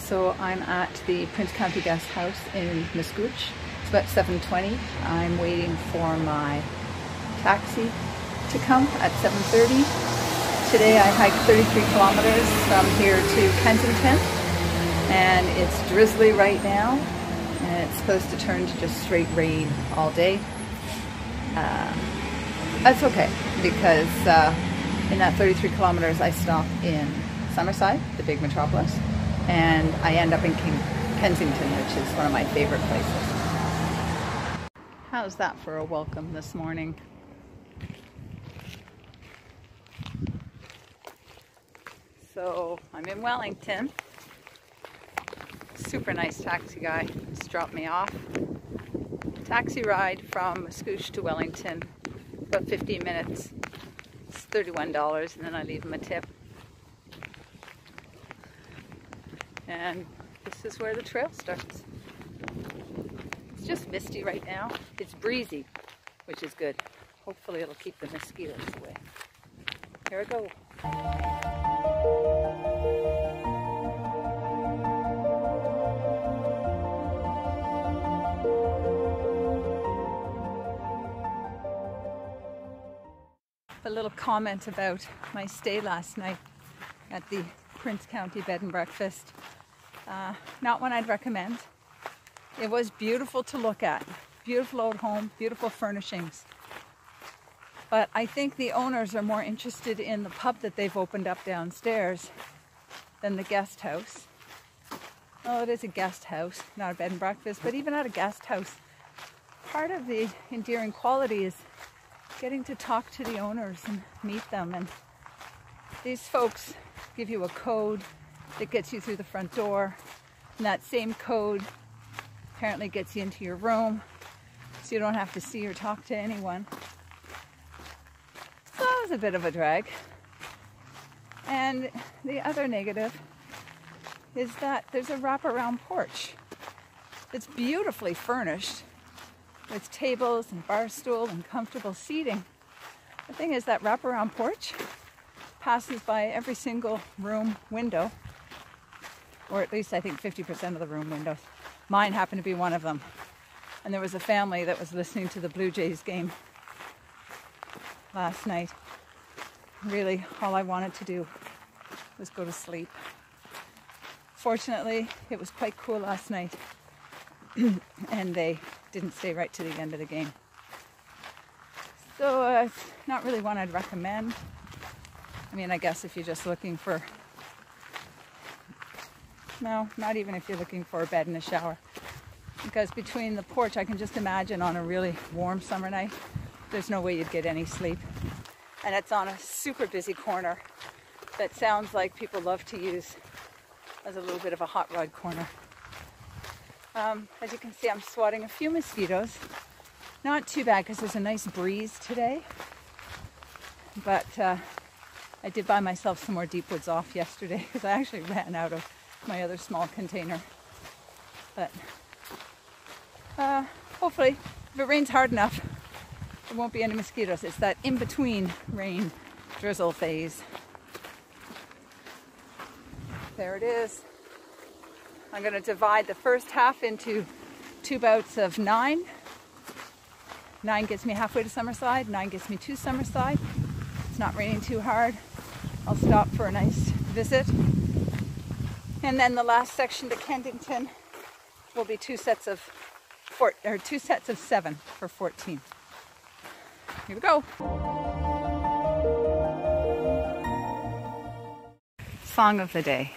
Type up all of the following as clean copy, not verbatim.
So I'm at the Prince County Guest House in Mascouche. It's about 7:20. I'm waiting for my taxi to come at 7:30. Today I hiked 33 kilometers from here to Kensington, and it's drizzly right now, and it's supposed to turn to just straight rain all day. That's okay, because in that 33 kilometers I stop in Summerside, the big metropolis, and I end up in Kensington, which is one of my favorite places. How's that for a welcome this morning? So I'm in Wellington. Super nice taxi guy just dropped me off. Taxi ride from Mascouche to Wellington, about 15 minutes. It's $31, and then I leave him a tip. And this is where the trail starts. It's just misty right now. It's breezy, which is good. Hopefully it'll keep the mosquitoes away. Here I go. A little comment about my stay last night at the Prince County Bed and Breakfast. Not one I'd recommend. It was beautiful to look at. Beautiful old home, beautiful furnishings. But I think the owners are more interested in the pub that they've opened up downstairs than the guest house. Oh, it is a guest house, not a bed and breakfast, but even at a guest house, part of the endearing quality is getting to talk to the owners and meet them. And these folks give you a code that gets you through the front door, and that same code apparently gets you into your room, so you don't have to see or talk to anyone. So that was a bit of a drag. And the other negative is that there's a wraparound porch that's beautifully furnished with tables and bar stool and comfortable seating. The thing is, that wraparound porch passes by every single room window, or at least I think 50% of the room windows. Mine happened to be one of them. And there was a family that was listening to the Blue Jays game last night. Really, all I wanted to do was go to sleep. Fortunately, it was quite cool last night, and they didn't stay right to the end of the game. So it's not really one I'd recommend. I mean, I guess if you're just looking for, no, not even if you're looking for a bed and a shower. Because between the porch, I can just imagine on a really warm summer night, there's no way you'd get any sleep. And it's on a super busy corner that sounds like people love to use as a little bit of a hot rod corner. As you can see, I'm swatting a few mosquitoes. Not too bad because there's a nice breeze today. But I did buy myself some more Deep Woods Off yesterday because I actually ran out of my other small container. But hopefully, if it rains hard enough, there won't be any mosquitoes. It's that in-between rain drizzle phase. There it is. I'm going to divide the first half into 2 bouts of 9. 9 gets me halfway to Summerside, 9 gets me to Summerside. It's not raining too hard. I'll stop for a nice visit. And then the last section to Kensington will be 2 sets of 7 for 14. Here we go. Song of the day.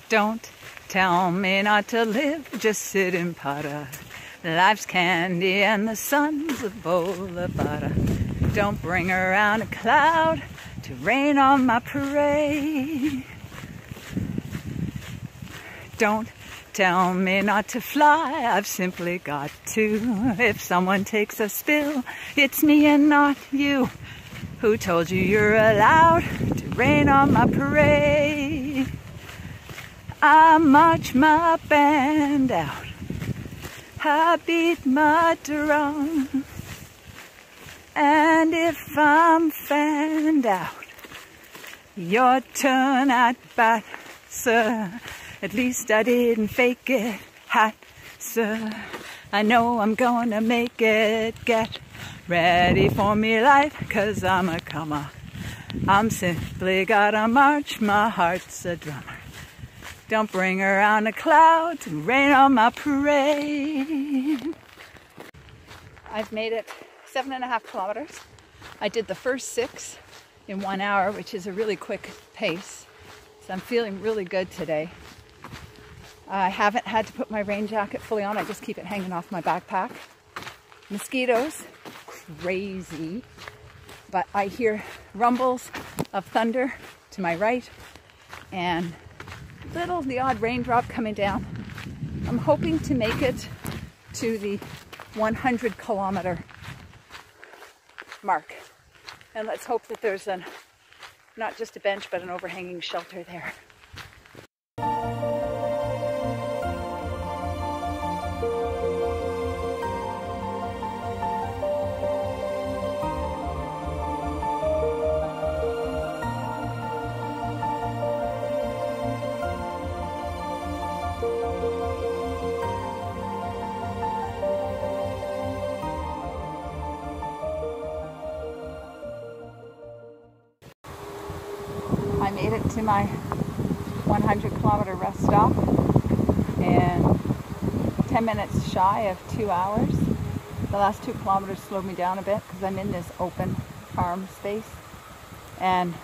Don't tell me not to live, just sit and potter. Life's candy and the sun's a bowl of butter. Don't bring around a cloud to rain on my parade. Don't tell me not to fly, I've simply got to. If someone takes a spill, it's me and not you. Who told you you're allowed to rain on my parade? I march my band out, I beat my drum, and if I'm fanned out, your turn at bat, sir. At least I didn't fake it. Hot, so I know I'm gonna make it. Get ready for me, life, 'cause I'm a comer. I'm simply gotta march, my heart's a drummer. Don't bring around a cloud to rain on my parade. I've made it 7.5 kilometers. I did the first 6 in 1 hour, which is a really quick pace. So I'm feeling really good today. I haven't had to put my rain jacket fully on. I just keep it hanging off my backpack. Mosquitoes, crazy. But I hear rumbles of thunder to my right and the odd raindrop coming down. I'm hoping to make it to the 100 kilometer mark. And let's hope that there's not just a bench, but an overhanging shelter there. I made it to my 100 kilometer rest stop in 10 minutes shy of 2 hours. The last 2 kilometers slowed me down a bit because I'm in this open farm space and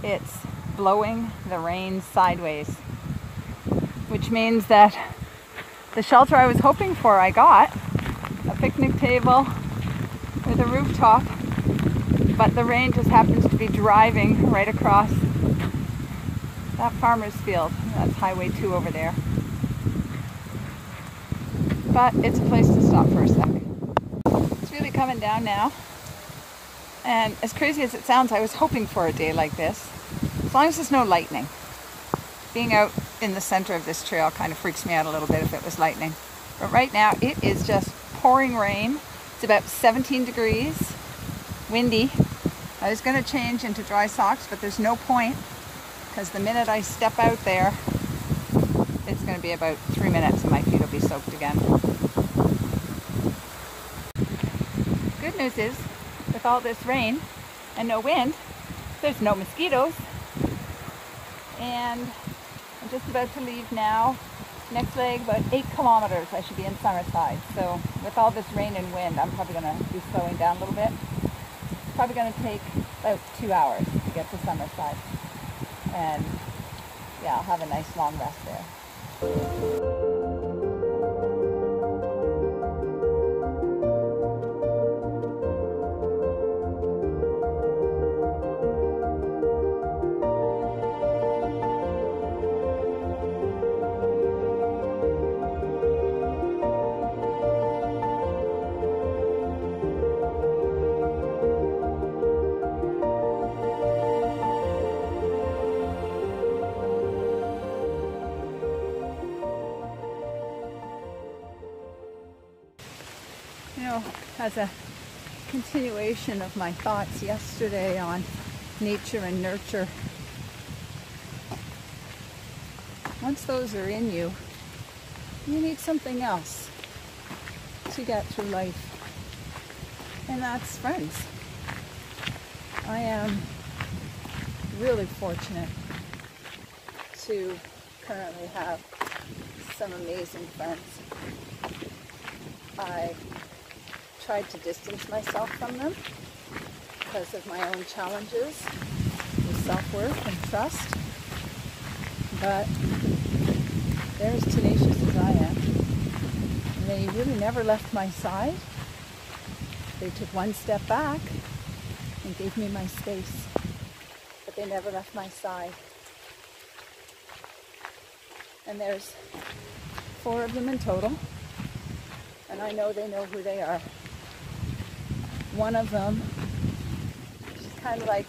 it's blowing the rain sideways, which means that the shelter I was hoping for I got, a picnic table with a rooftop, but the rain just happens to be driving right across that farmer's field. That's Highway 2 over there. But it's a place to stop for a sec. It's really coming down now. And as crazy as it sounds, I was hoping for a day like this. As long as there's no lightning. Being out in the center of this trail kind of freaks me out a little bit if it was lightning. But right now it is just pouring rain. It's about 17 degrees. Windy. I was going to change into dry socks, but there's no point because the minute I step out there, it's going to be about 3 minutes and my feet will be soaked again. Good news is, with all this rain and no wind, there's no mosquitoes. And I'm just about to leave now. Next leg, about 8 kilometers, I should be in Summerside. So with all this rain and wind, I'm probably going to be slowing down a little bit. Probably going to take about 2 hours to get to Summerside, and yeah, I'll have a nice long rest there. You know, as a continuation of my thoughts yesterday on nature and nurture, once those are in you, you need something else to get through life, and that's friends. I am really fortunate to currently have some amazing friends. I tried to distance myself from them because of my own challenges with self-worth and trust, but they're as tenacious as I am, and they really never left my side. They took one step back and gave me my space, but they never left my side. And there's 4 of them in total, and I know they know who they are. One of them, she's kind of like,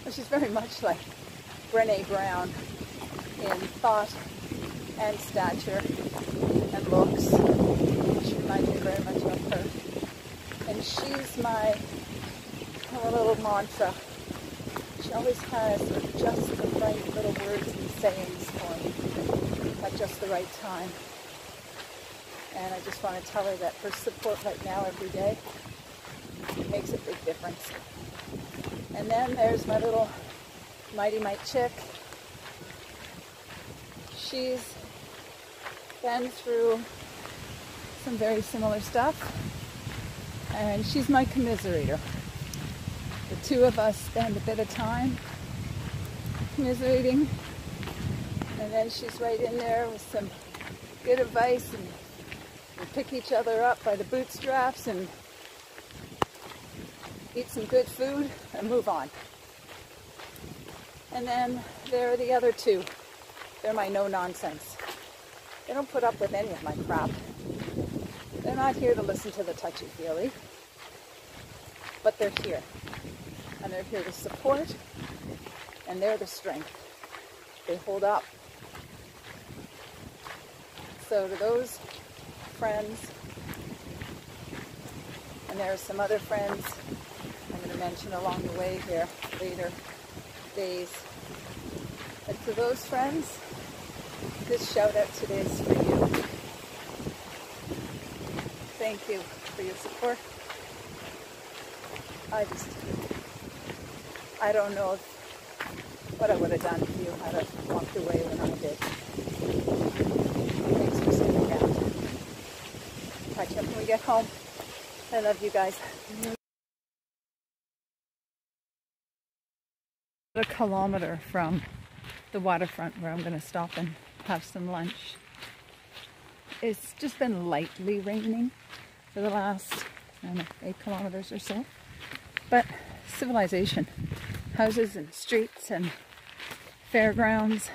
well, she's very much like Brené Brown in thought and stature and looks. She reminds me very much of her. And she's my little mantra. She always has just the right little words and sayings for me. at just the right time. And I just want to tell her that her support right now every day makes a big difference. And then there's my little Mighty Mite chick. She's been through some very similar stuff, and she's my commiserator. The two of us spend a bit of time commiserating, and then she's right in there with some good advice, and we pick each other up by the bootstraps and eat some good food and move on. And then there are the other two. They're my no-nonsense. They don't put up with any of my crap. They're not here to listen to the touchy-feely, but they're here. And they're here to support, and they're the strength. They hold up. So to those friends, and there are some other friends I'm going to mention along the way here later days. But to those friends, this shout out today is for you. Thank you for your support. I don't know what I would have done if you had walked away when I did. Thanks for sticking around. Catch up when we get home. I love you guys. A kilometer from the waterfront where I'm going to stop and have some lunch. It's just been lightly raining for the last, I don't know, 8 kilometers or so. But civilization, houses and streets and fairgrounds,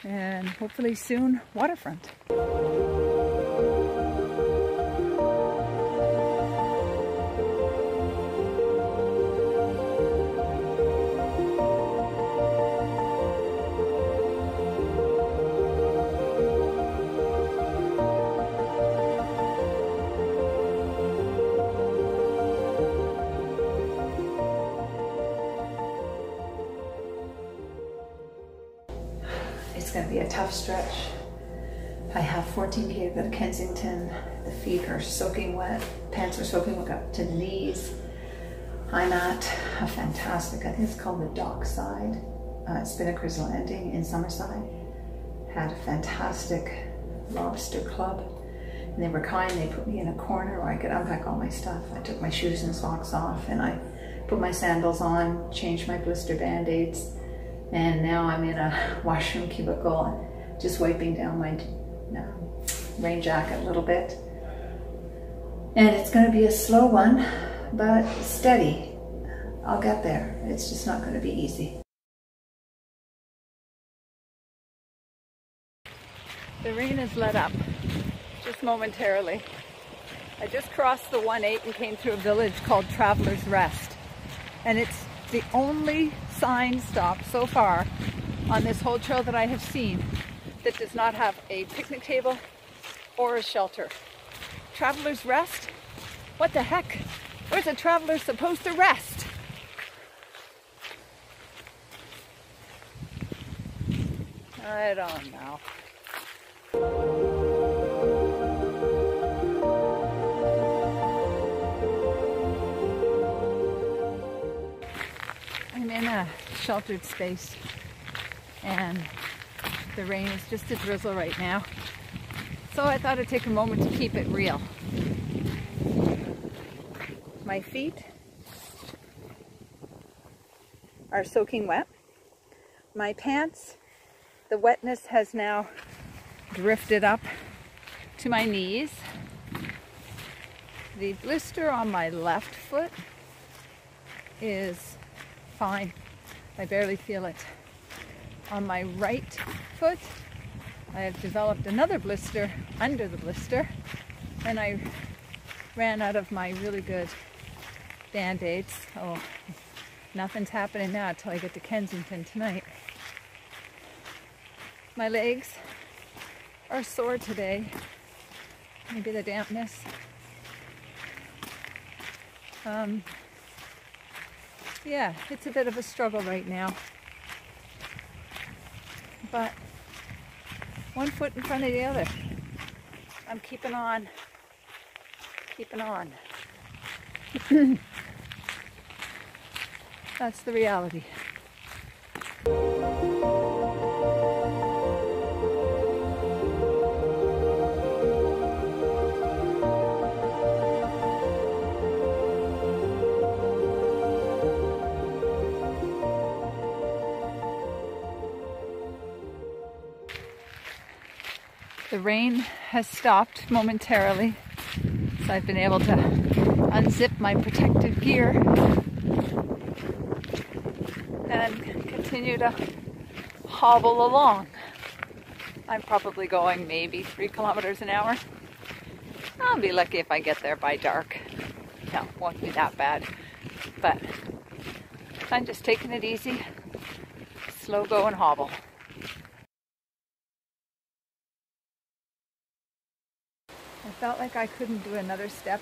and hopefully soon waterfront. It's going to be a tough stretch. I have 14K to go to Kensington. The feet are soaking wet. Pants are soaking wet up to the knees. I'm at a fantastic, I think it's called the Dockside. Spinnaker's Landing in Summerside. Had a fantastic lobster club. And they were kind, they put me in a corner where I could unpack all my stuff. I took my shoes and socks off and I put my sandals on, changed my blister band-aids. And now I'm in a washroom cubicle, just wiping down my rain jacket a little bit. And it's going to be a slow one, but steady. I'll get there. It's just not going to be easy. The rain has let up, just momentarily. I just crossed the 1-8 and came through a village called Travelers Rest. And it's the only sign stop so far on this whole trail that I have seen that does not have a picnic table or a shelter. Travelers Rest? What the heck? Where's a traveler supposed to rest? I don't know. I'm in a sheltered space and the rain is just a drizzle right now. So I thought I'd take a moment to keep it real. My feet are soaking wet. My pants, the wetness has now drifted up to my knees. The blister on my left foot is fine. I barely feel it. On my right foot, I have developed another blister under the blister, and I ran out of my really good band-aids. Oh, nothing's happening now until I get to Kensington tonight. My legs are sore today. Maybe the dampness. Yeah, it's a bit of a struggle right now. But one foot in front of the other. I'm keeping on. Keeping on. That's the reality. The rain has stopped momentarily, so I've been able to unzip my protective gear and continue to hobble along. I'm probably going maybe 3 kilometers an hour. I'll be lucky if I get there by dark. No, it won't be that bad, but I'm just taking it easy, slow go and hobble. I felt like I couldn't do another step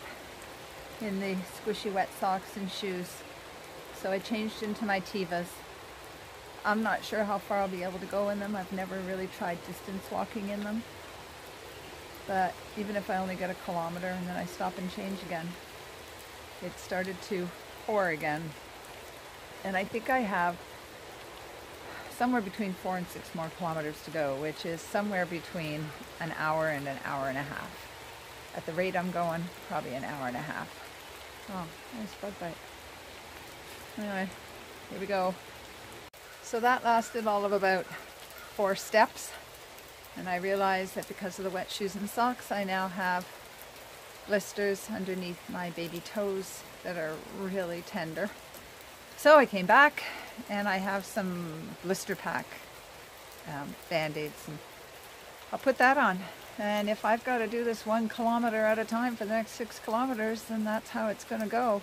in the squishy wet socks and shoes, so I changed into my Tevas. I'm not sure how far I'll be able to go in them. I've never really tried distance walking in them, but even if I only get 1 kilometer and then I stop and change again, it started to pour again, and I think I have somewhere between 4 and 6 more kilometers to go, which is somewhere between an hour and an hour and a half. At the rate I'm going, probably an hour and a half. Oh, nice bug bite. Anyway, here we go. So that lasted all of about 4 steps. And I realized that because of the wet shoes and socks, I now have blisters underneath my baby toes that are really tender. So I came back and I have some blister pack band-aids, and I'll put that on. And if I've got to do this 1 kilometer at a time for the next 6 kilometers, then that's how it's going to go.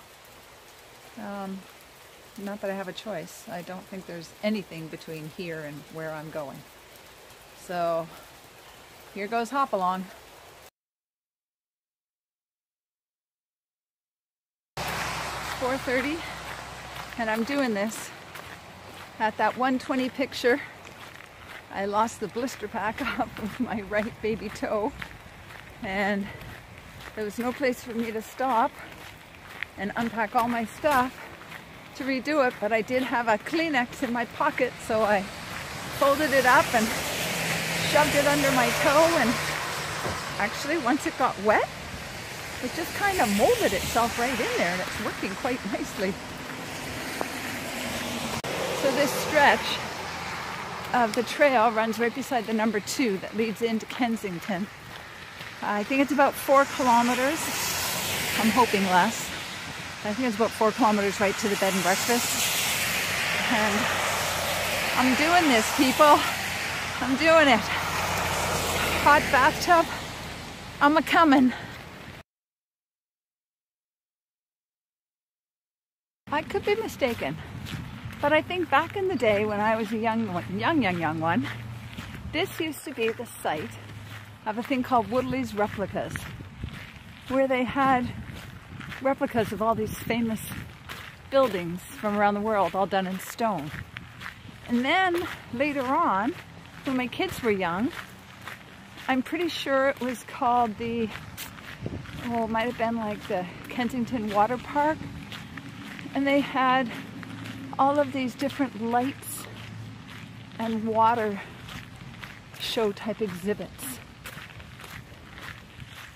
Not that I have a choice. I don't think there's anything between here and where I'm going. So here goes hop along. 4:30, and I'm doing this at that 120 picture. I lost the blister pack off of my right baby toe, and there was no place for me to stop and unpack all my stuff to redo it, but I did have a Kleenex in my pocket, so I folded it up and shoved it under my toe, and actually once it got wet, it just kind of molded itself right in there, and it's working quite nicely. So this stretch of the trail runs right beside the number 2 that leads into Kensington. I think it's about 4 kilometers. I'm hoping less. I think it's about 4 kilometers right to the bed and breakfast. And I'm doing this, people. I'm doing it. Hot bathtub. I'm a-coming. I could be mistaken, but I think back in the day when I was a young one, this used to be the site of a thing called Woodley's Replicas, where they had replicas of all these famous buildings from around the world, all done in stone. And then later on, when my kids were young, I'm pretty sure it was called the, it might have been like the Kensington Water Park, and they had all of these different lights and water show type exhibits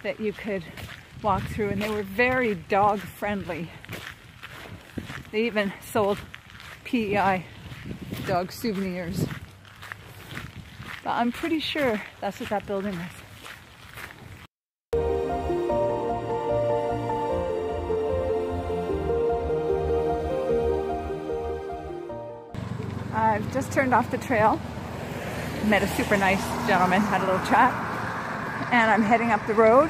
that you could walk through, and they were very dog friendly. They even sold PEI dog souvenirs. But I'm pretty sure that's what that building was. I've just turned off the trail, met a super nice gentleman, had a little chat, and I'm heading up the road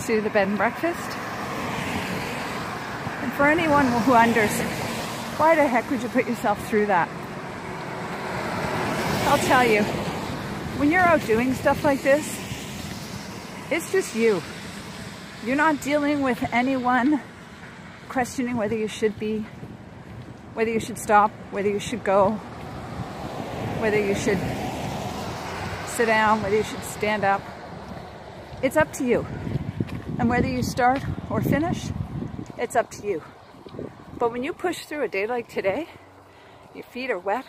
to the bed and breakfast. And for anyone who wonders, why the heck would you put yourself through that? I'll tell you, when you're out doing stuff like this, it's just you. You're not dealing with anyone questioning whether you should be, whether you should stop, whether you should go, whether you should sit down, whether you should stand up. It's up to you. And whether you start or finish, it's up to you. But when you push through a day like today, your feet are wet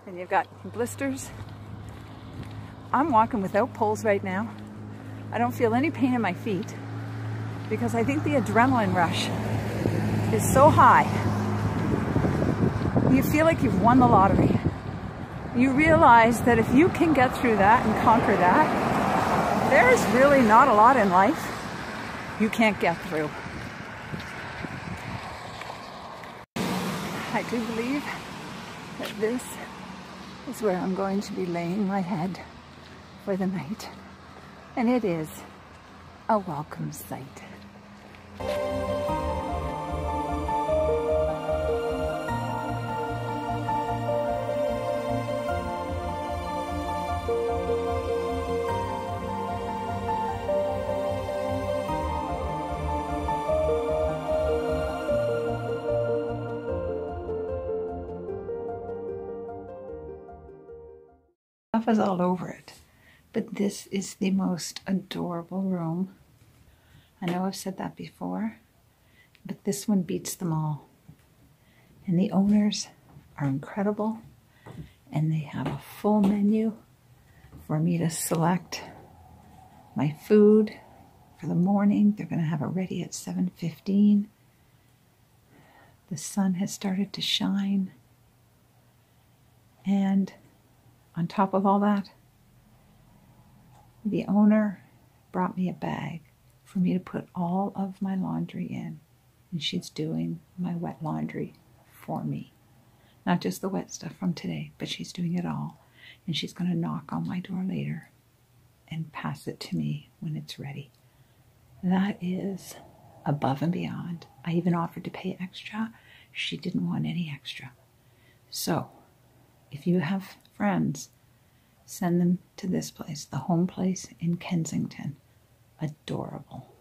and you've got blisters. I'm walking without poles right now. I don't feel any pain in my feet because I think the adrenaline rush is so high. You feel like you've won the lottery. You realize that if you can get through that and conquer that, there's really not a lot in life you can't get through. I do believe that this is where I'm going to be laying my head for the night. And it is a welcome sight. Stuff is all over it, but this is the most adorable room. I know I've said that before, but this one beats them all. And the owners are incredible, and they have a full menu for me to select my food for the morning. They're going to have it ready at 7:15. The sun has started to shine, and on top of all that, the owner brought me a bag for me to put all of my laundry in. And she's doing my wet laundry for me. Not just the wet stuff from today, but she's doing it all. And she's going to knock on my door later and pass it to me when it's ready. That is above and beyond. I even offered to pay extra. She didn't want any extra. So, if you have friends, send them to this place, the home place in Kensington. Adorable.